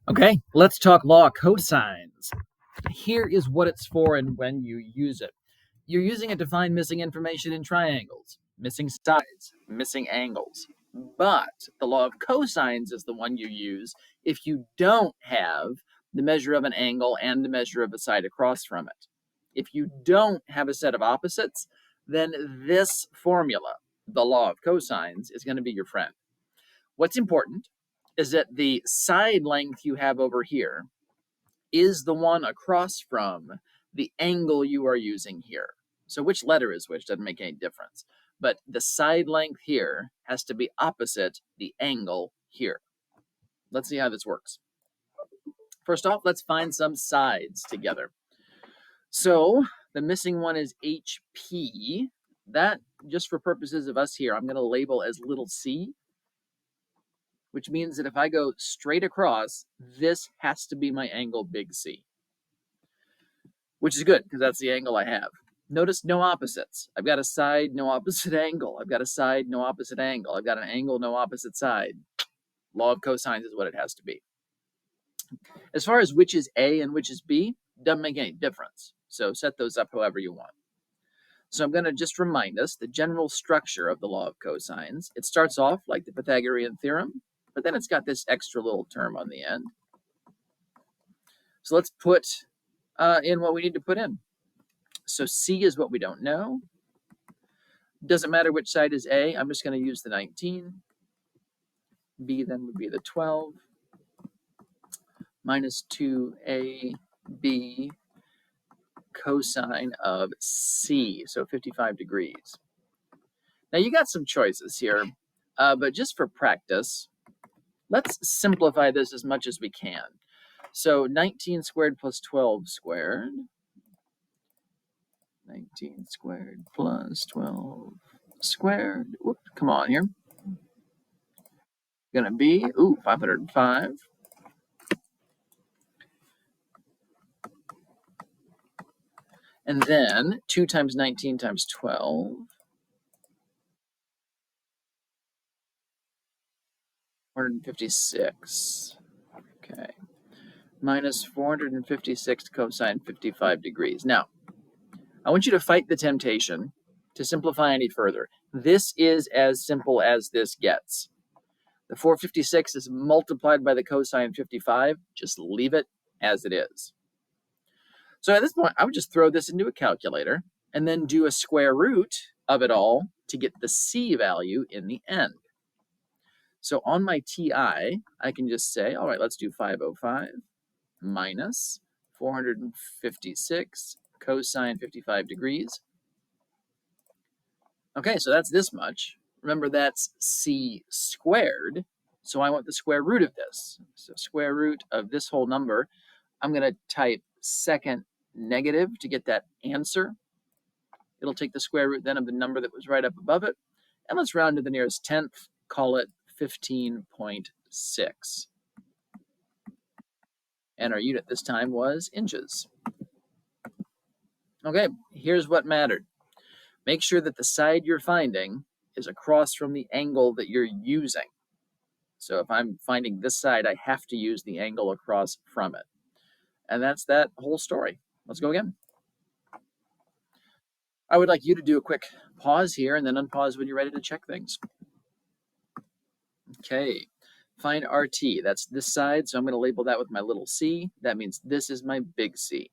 Okay, let's talk law of cosines. Here is what it's for and when you use it. You're using it to find missing information in triangles, missing sides, missing angles. But the law of cosines is the one you use if you don't have the measure of an angle and the measure of a side across from it. If you don't have a set of opposites, then this formula, the law of cosines, is going to be your friend. What's important is that the side length you have over here is the one across from the angle you are using here. So which letter is which doesn't make any difference. But the side length here has to be opposite the angle here. Let's see how this works. First off, let's find some sides together. So the missing one is HP. That, just for purposes of us here, I'm going to label as little c, which means that if I go straight across, this has to be my angle big C, which is good because that's the angle I have. Notice no opposites. I've got a side, no opposite angle. I've got a side, no opposite angle. I've got an angle, no opposite side. Law of cosines is what it has to be. As far as which is A and which is B, doesn't make any difference. So set those up however you want. So I'm going to just remind us the general structure of the law of cosines. It starts off like the Pythagorean theorem, but then it's got this extra little term on the end. So let's put in what we need to put in. So C is what we don't know. Doesn't matter which side is A. I'm just going to use the 19. B then would be the 12 minus 2AB cosine of C, so 55 degrees. Now you got some choices here, but just for practice, let's simplify this as much as we can. So 19 squared plus 12 squared. 19 squared plus 12 squared. Whoop, come on here. Gonna be, 505. And then 2 times 19 times 12. 456. Okay. Minus 456 cosine 55 degrees. Now, I want you to fight the temptation to simplify any further. This is as simple as this gets. The 456 is multiplied by the cosine 55. Just leave it as it is. So at this point, I would just throw this into a calculator and then do a square root of it all to get the C value in the end. So on my TI, I can just say, all right, let's do 505 minus 456 cosine 55 degrees. Okay, so that's this much. Remember, that's C squared. So I want the square root of this. So square root of this whole number. I'm going to type second negative to get that answer. It'll take the square root then of the number that was right up above it. And let's round to the nearest tenth, call it 15.6. And our unit this time was inches. Okay, here's what mattered. Make sure that the side you're finding is across from the angle that you're using. So if I'm finding this side, I have to use the angle across from it. And that's that whole story. Let's go again. I would like you to do a quick pause here and then unpause when you're ready to check things. Okay, find RT. That's this side, so I'm going to label that with my little c. That means this is my big C.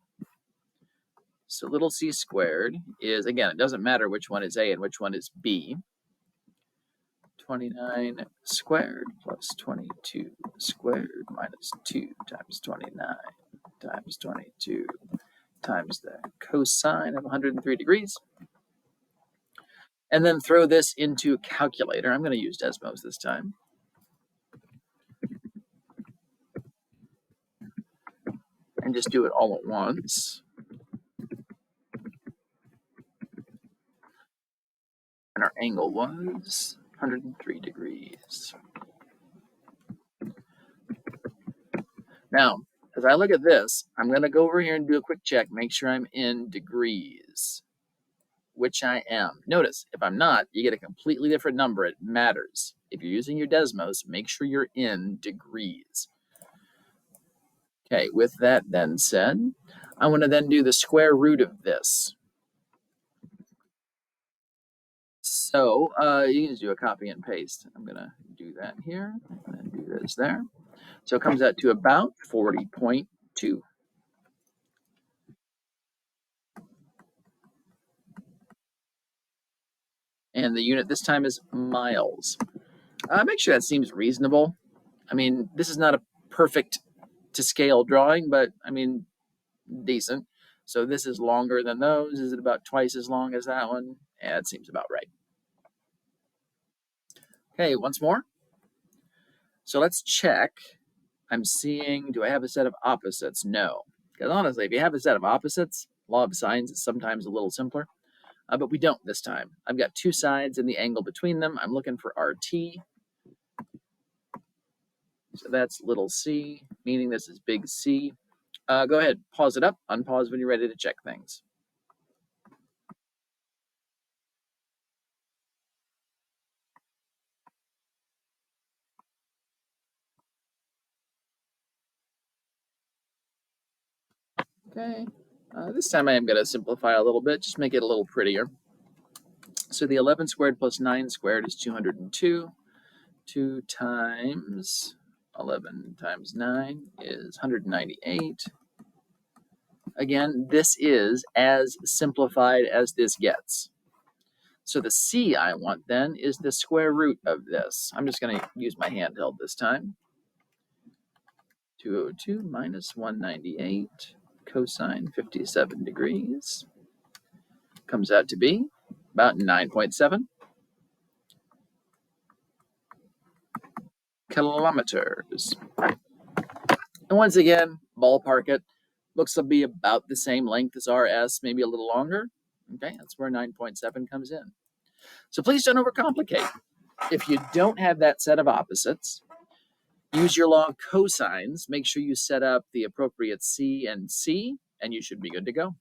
So little c squared is, again, it doesn't matter which one is A and which one is B. 29 squared plus 22 squared minus 2 times 29 times 22 times the cosine of 103 degrees. And then throw this into a calculator. I'm going to use Desmos this time. And just do it all at once. And our angle was 103 degrees. Now, as I look at this, I'm going to go over here and do a quick check, make sure I'm in degrees, which I am. Notice, if I'm not, you get a completely different number. It matters. If you're using your Desmos, make sure you're in degrees. Okay, with that then said, I want to then do the square root of this. So you can just do a copy and paste. I'm going to do that here and then do this there. So it comes out to about 40.2. And the unit this time is miles. Make sure that seems reasonable. I mean, this is not a perfect to scale drawing, but I mean, decent. So this is longer than those. Is it about twice as long as that one? Yeah, it seems about right. Okay, once more. So let's check. I'm seeing, do I have a set of opposites? No. Because honestly, if you have a set of opposites, law of sines is sometimes a little simpler. But we don't this time. I've got two sides and the angle between them. I'm looking for RT. So that's little c, meaning this is big C. Go ahead, pause it up, unpause when you're ready to check things. Okay, this time I am going to simplify a little bit, just make it a little prettier. So the 11 squared plus 9 squared is 202. 2 times 11 times 9 is 198. Again, this is as simplified as this gets. So the c I want then is the square root of this. I'm just going to use my handheld this time. 202 minus 198 cosine 57 degrees comes out to be about 9.7 kilometers. And once again, ballpark it. Looks to be about the same length as RS, maybe a little longer. Okay, that's where 9.7 comes in. So please don't overcomplicate. If you don't have that set of opposites, use your law of cosines. Make sure you set up the appropriate C and C, and you should be good to go.